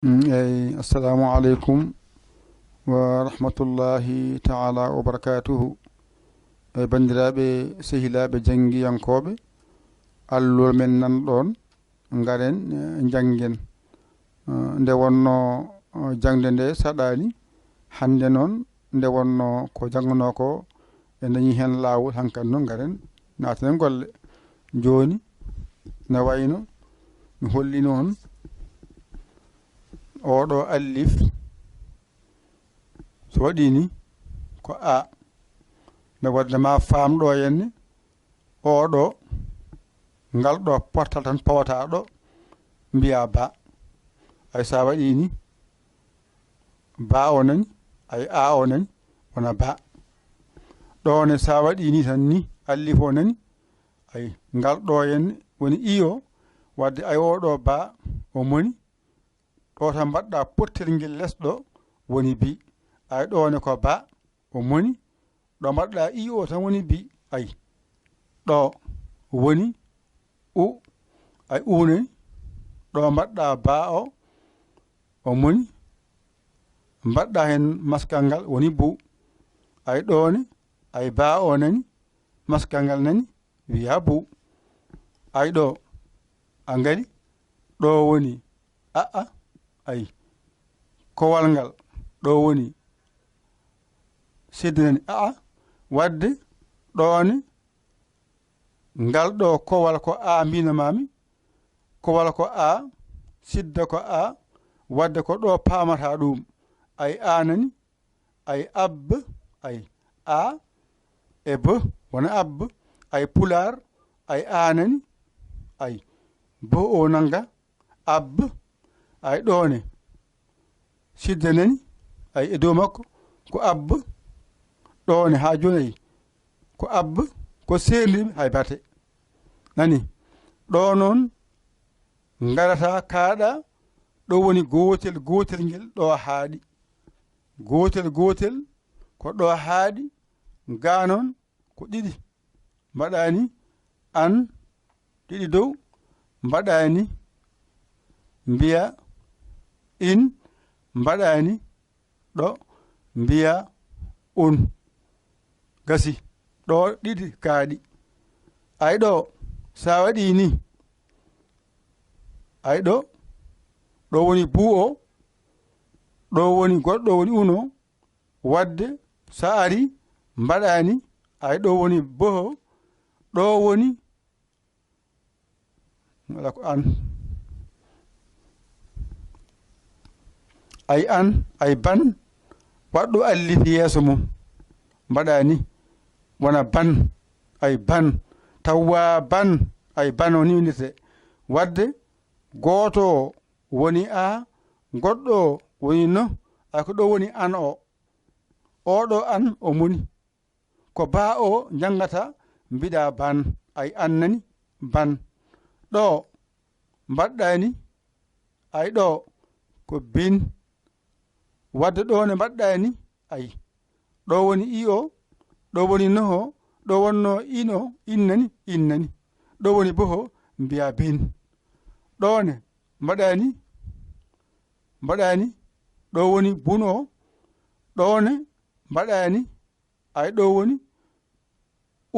assalamu alaikum wa rahmatullahi ta'ala wa barakatuhu. Bandiraɓe sehilaɓe jangiyankoɓe, allol men nan ɗon ngaren jangen. Nde wonno jangde nde saɗani hande noon nde wonno ko jangano ko e dañi hen lawol hankkadi noon ngaren natanen golle. Joni ne wayno mi holli noon oɗo allif so waɗi ni ko a nde wadde ma famɗo henne oɗo ngal ɗo portal tan pawata ɗo mbiya ba ay sa waɗi ni ba o nani ay a o nani wona ba ɗone sa waɗi ni tan ni allif o nani ay ngal ɗo henne woni i o wadde ay oɗo ba o moni ɗo tan mbaɗɗa pottel ngel lesɗo woni bi ay ɗone ko ba o moni ɗo mbaɗɗa i o tan woni bi ay ɗo woni u ay unani ɗo mbaɗɗa ba o moni mbaɗɗa hen maskal ngal woni bu ay ɗone ay ba o nani maskal ngal nani wiya bu ay ɗo a ngari ɗo woni aa ay kowal ngal ɗo woni seddinani aa wadde ɗone ngal ɗo kowal ko a mbinomami kowal ko a sidda ko a wadde ko ɗo pamata ɗum ay a nani ay abbe ay a e b wona abbe ay pular ay a nani ay bo o nanga abbe ay ɗone sidda nani ay e dow makko ko abbe ɗone ha jonayi ko abbe ko serliɓe hay bate nani ɗo noon garata kaaɗa ɗo woni gotel gotel ngel ɗo haaɗi gotel gotel ko ɗo haaɗi ga noon ko ɗiɗi mbaɗani an ɗiɗi dow mbaɗani mbiya in mbaɗani ɗo mbiya on gasi ɗo ɗiɗi kaaɗi ay ɗo sa waɗi ni ay ɗo ɗo woni buu o ɗo woni goɗɗo woni uno wadde sa ari mbaɗani ay ɗo woni boho ɗo woni wala ko an ay an ay ban waɗɗo allif yeeso mum mbaɗani wona ban ay ban tawwa ban ay ban o ni windirte wadde goto woni a goɗɗo woni no ay ko ɗo woni an o oɗo an o moni ko ba o jangata mbiɗa ban ay an nani ban ɗo mbaɗɗani ay ɗo ko bin wadde ɗo ne mbaɗɗani ay ɗo woni i o ɗo woni noho ɗo wonno ino innani ɗo woni boho mbiya bin ɗone mbaɗani ɗo woni bun o ɗone mbaɗani ay ɗo woni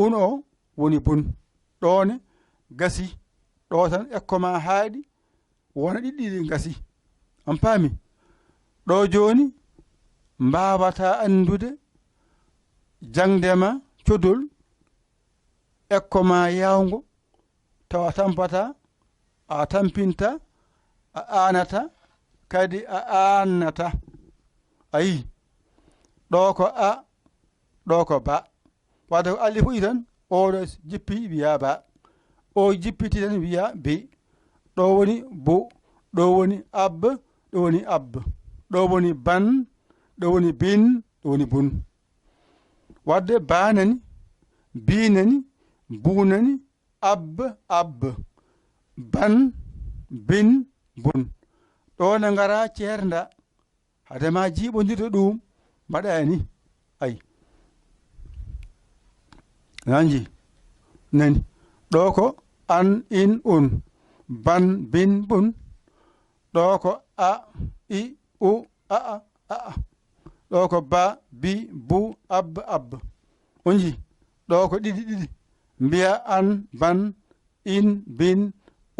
un o woni bun ɗone gasi ɗo tan ekko ma haaɗi wona ɗiɗɗiɗi gasi on paami ɗo joni mbawata andude jangdema codol ekko ma yaawngo tawa tampata a tampinta a anata kadi a annata ayi ɗo ko a ɗo ko ba wadde ko alli fuɗi tan oɗo jippi wiya ba o jippiti tan wiya bi ɗo woni bu ɗo woni abbe ɗo woni abbe ɗo woni ban ɗo woni bin ɗo woni bun wadde ba nani bi nani bu nani abbe ban bin bun ɗone ngara ceernda hadema jiiɓodirde ɗum mbaɗani ay nanji nani ɗo ko an in un ban bin bun ɗo ko a i u a ɗo ko ba bi bu ab ab on ji ɗo ko ɗiɗi mbiya an ban in bin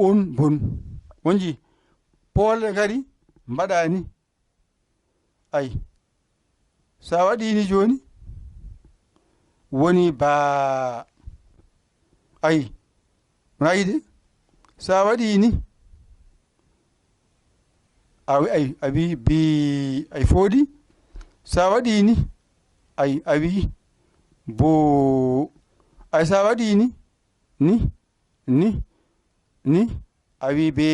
un bun on ji poole ngari mbaɗani ay sa waɗini joni woni ba ay rayde sa waɗini a wi bi ay foodi sa waɗini ay a wi bo ay sa waɗini ni a wi be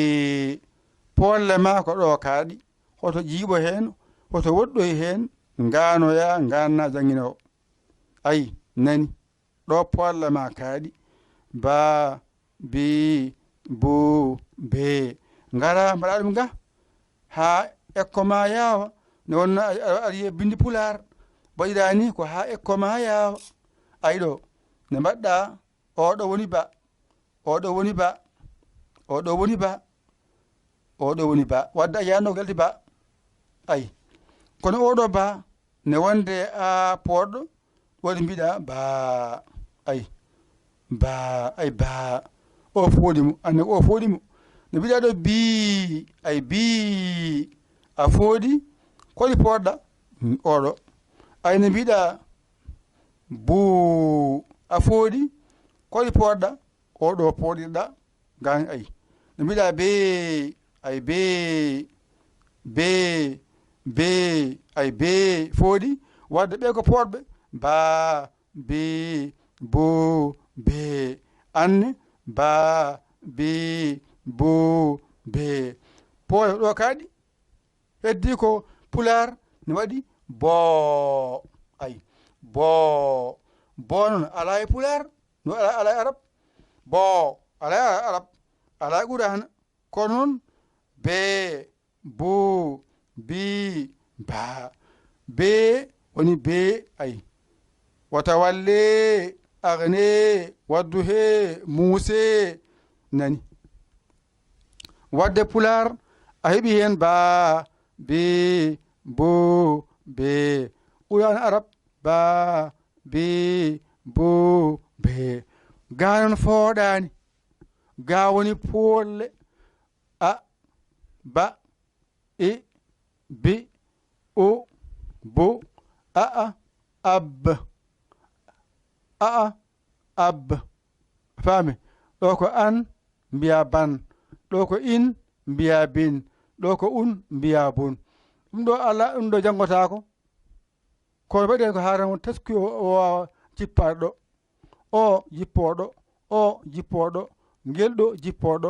polle ma ko ɗo kaaɗi hoto jiiɓo heen hoto woɗɗoy heen nganoya nganna janginowo ay nani ɗo polle ma kaaɗi ba bi bu be ngara mbaɗa ɗum ga ha ekko ma yaawa ne wonno aɗa yiya bindi pular waɗirani ko ha ekko ma yaawa ay ɗo ne mbaɗɗa oɗo woni ba oɗo woni ba oɗo woni ba oɗo woni ba wadde a yanno galti ba ay kono oɗo ba ne wonde a poɗɗo waɗi mbiɗa ba ay ba ay ba o foɗimo anne o foɗimo ne mbiɗa ɗo bi ay bi a fooɗi koɗi poɗɗa oɗo ay ne mbiɗa bu a fooɗi koɗi poɗɗa oɗo poɗirɗa gan ay ne mbiɗa be ay be ay be fooɗi wadde ɓe ko poɗɓe ba be bo be anne ba be bo be poole ɗo kaaɗi heddi ko pular ne waɗi bo ay bo noon ala e pular no ala e arab bo ala e arab ala e qur'ana kono noon be bo bi ba be woni be ay watawalle agne waddu he muuse nani wadde pular a heɓi hen ba be bo be qur'ana arab ba be bo be ga non fooɗani ga woni polle a ba e bi o bo ab faami ɗo ko an mbiya ban ɗo ko in mbiya bin ɗo ko un mbiya bun ɗum ɗo ala ɗum ɗo janggotako kono waɗen ko haran teski o wawa jippaɗo ɗo o jippoɗo o jippoɗo gelɗo jippoɗo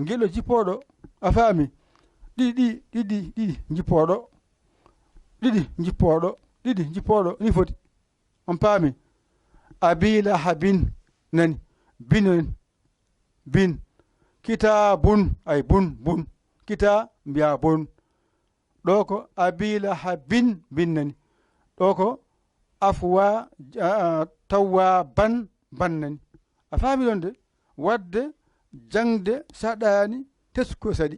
gelɗo jippoɗo a faami ɗiɗi jippoɗo ɗiɗi jippoɗo ni foti on paami abila habin nani bin kitabun ay bun kita mbiya bun ɗo ko abila habin bin nani ɗo ko afwa tawwa ban nani a faami ɗon de wadde jangde saɗani tesko saɗi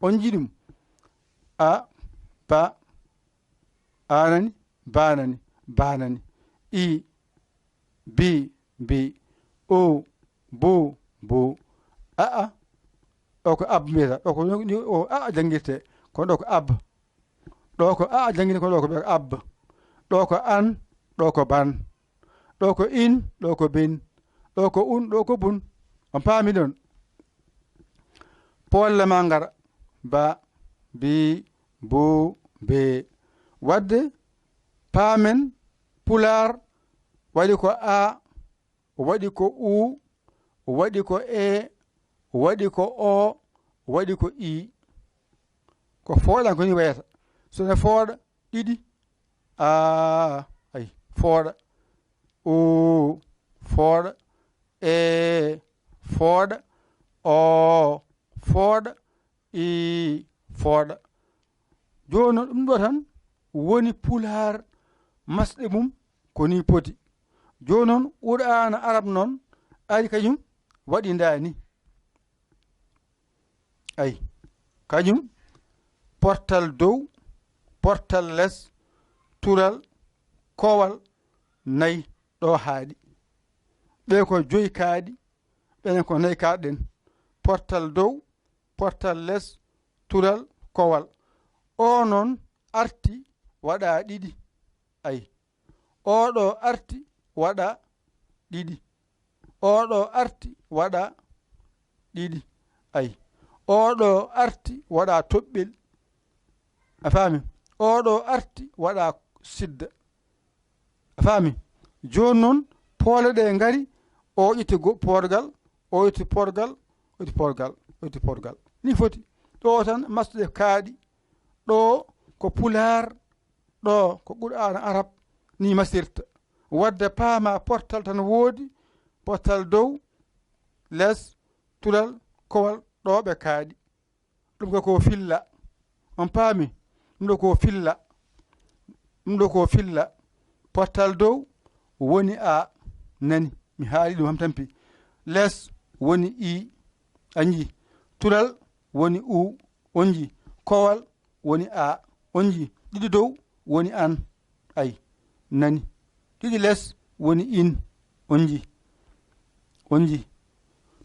on jiɗum a ba anani banani i bi o bo ɗo ko ab mbiyata ɗo ko o a jangirte kono ɗo ko ab ɗo ko a jangirte kono ɗo ko ɓe ab ɗo ko an ɗo ko ban ɗo ko in ɗo ko bin ɗo ko un ɗo ko bun on paami ɗon polle ma ngara ba bi bo be wadde paamen pular waɗi ko a waɗi ko u waɗi ko e waɗi ko o waɗi ko i ko fooɗan ko ni wayata sone fooɗa ɗiɗi ay fooɗa o fooɗa e fooɗa o fooɗa i fooɗa joni noon ɗum ɗo tan woni pular masɗe mum ko ni poti joni noon qur'ana arab noon ari kañum waɗindani ay kañum portal dow portal less tural kowal nayi ɗo haaɗi ɓe ko joyi kaaɗi ɓenen ko nayi kaaɗen portal dow portal less tural kowal o noon arti waɗa ɗiɗi ayi oɗo arti waɗa ɗiɗi oɗo arti waɗa ɗiɗi ayi oɗo arti waɗa toɓɓel a faami oɗo arti waɗa sidda a faami joni noon poole ɗe ngari o itti porgal o itti porgal o itti porgal o itti porgal ni foti ɗo tan masɗe kaaɗi ɗo ko pular ɗo ko qur'ana arab ni masirta wadde paama portal tan woodi portal dow less tulal kowal ɗo ɓe kaaɗi ɗum ko filla on paami ɗum ɗo ko filla ɗum ɗo ko filla portal dow woni a nani mi haali ɗum ham tampi less woni i anji tulal woni u on ji kowal woni a on ji ɗiɗi dow woni an ay nani ɗiɗi less woni in on ji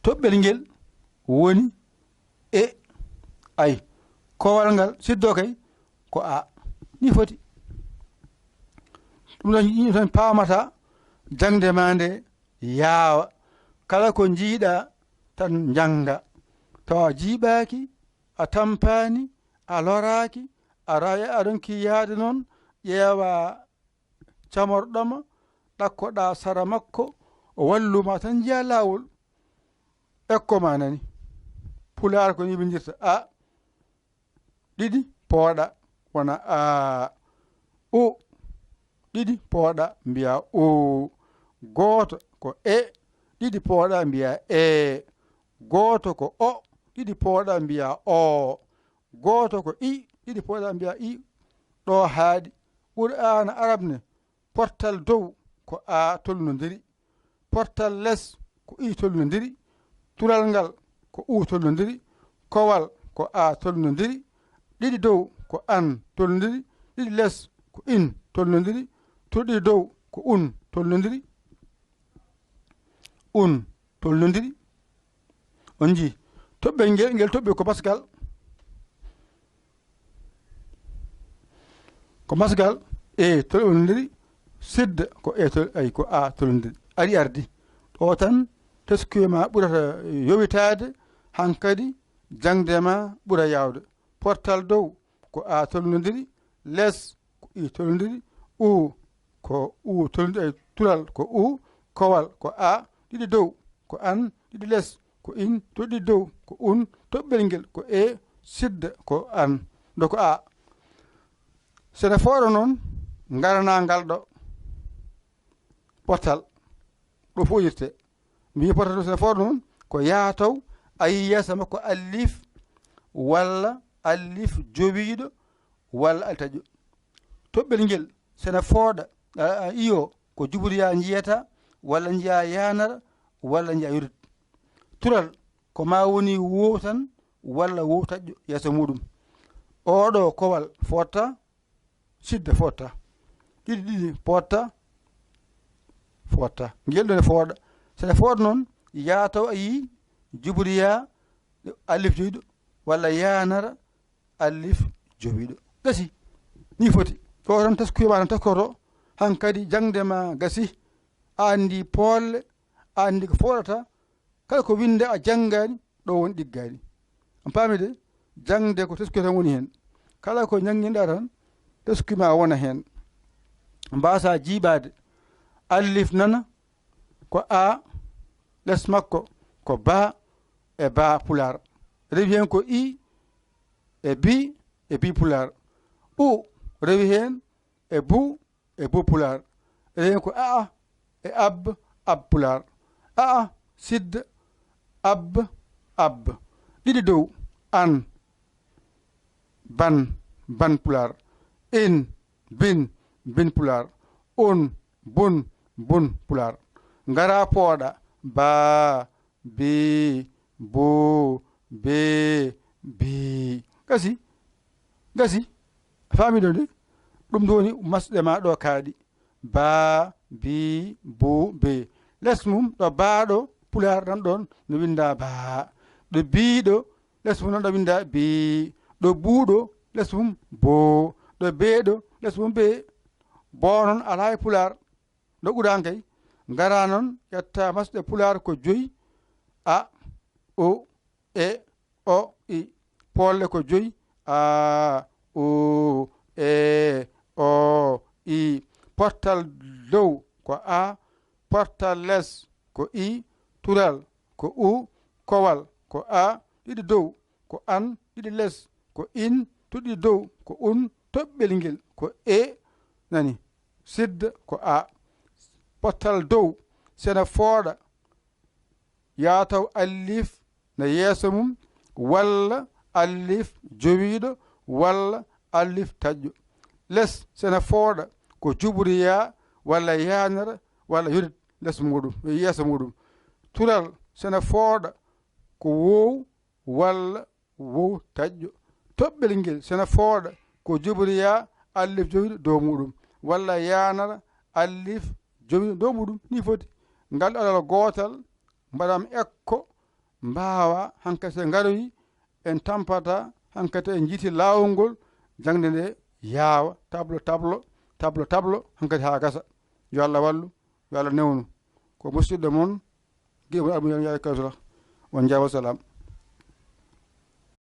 toɓɓel ngel woni e ay kowal ngal siddo kay ko a ni foti ɗum ɗon yimɓe tan paamata jangde ma nde yaawa kala ko jiiɗa tan janga tawa jiiɓaaki a tampani a loraaki a raya aɗonki yaade noon ƴeewa camorɗoma ɗakkoɗa sara makko o walluma tan jiya laawol Ekko ma nani pular ko yibindirta a ɗiɗi pooɗa wona a o ɗiɗi pooɗa mbiya o gooto ko e ɗiɗi pooɗa mbiya e gooto ko o ɗiɗi pooɗa mbiya o gooto ko i ɗiɗi pooɗa mbiya i ɗo haaɗi qur'ana arab ne portal dow ko a tolnodiri portal less ko i tolnodiri tural ngal ko u tolnodiri kowal ko a tolnodiri ɗiɗi dow ko an tolnodiri ɗiɗi less ko in tolnodiri turɗi dow ko un tolnodiri on ji toɓɓel ngel toɓɓi ko masgal e tolnodiri sidda ko e ay ko a tolnodiri ari ardi ɗo tan teskuyema ɓurata yowitade hankadi jangde ma ɓura yawde portal dow ko a tolnodiri less ko i tolnodiri u ko u tolnodiri tulal ko u kowal ko a ɗiɗi dow ko an ɗiɗi less ko in toɗɗi dow ko un toɓɓel ngel ko e sidda ko an do ko a sene fooɗo noon garana ngal ɗo portal ɗo fof irte mbi portal ɗo sene fooɗo noon ko yaataw a yi yeesa makko allif walla allif jowiiɗo walla altaƴo toɓɓel ngel sene fooɗa iyo ko juburiya jiyata walla jiya yanara walla jiya yurit tural ko ma woni wo tan walla wo taƴƴo yeeso muɗum oɗo kowal fotta sidda fotta ɗiɗi potta fotta ngel ɗo ne fooɗa sene fooɗa noon yaataw a yi juburiya allif jowiɗo walla yanara allif jowiɗo gasi ni foti ɗo tan taskuyema tan taskoto hankadi jangde ma gasi a andi polle a andi ko foɗata kala ko winde a janggani ɗo woni ɗiggani on paami de jangde ko teskuy tan woni hen kala ko jangguinɗa tan teskuyma wona hen mbasa jiiɓade allif nana ko a less makko ko ba e ba pular rewi hen ko i e bi pular u rewi hen e bu pular rewi hen ko aa e ab pular aa sidda ab ɗiɗi dow an ban pular in bin pular on bun pular ngara pooɗa ba bi bo be bi kasi gasi faami ɗo de ɗum ɗo woni masɗe ma ɗo kaaɗi ba bi bu be les mum ɗo baaɗo pular nan ɗon no winda ba ɗo biiɗo les mum nan ɗo winda bi ɗo buuɗo les mum bo ɗo beeɗo les mum be bo noon ala e pular ɗo ɓuran kay ngara noon ƴetta masɗe pular ko 5 a o e o i polle ko 5 a o e o i portal dow ko a portal les ko i tural ko u kowal ko a ɗiɗi dow ko an ɗiɗi les ko in tuɗi dow ko un toɓɓel ngel ko e nani sidda ko a portal dow sena fooɗa yataw allif na yeeso mum walla allif jowiiɗo walla allif taƴƴo les sena fooɗa ko juɓriya walla yanara walla yorit les muɗum yeeso muɗum tural sena fooɗa ko wow walla wow taƴƴo toɓɓel ngel sena fooɗa ko juɓriya allif jowiiɗo dow muɗum walla yanara allif jowiiɗo dow muɗum ni foti ngal ɗoɗal gootal mbaɗam ekko mbawa hankkadi so ngaroyi en tampata hankkadi en jiiti laawol ngol jangde nde yaawa tablo hankkadi ha gasa yo Allah wallu yo Allah newnu ko musidɗo moon guiɓo almuyahi kasula on jawa salam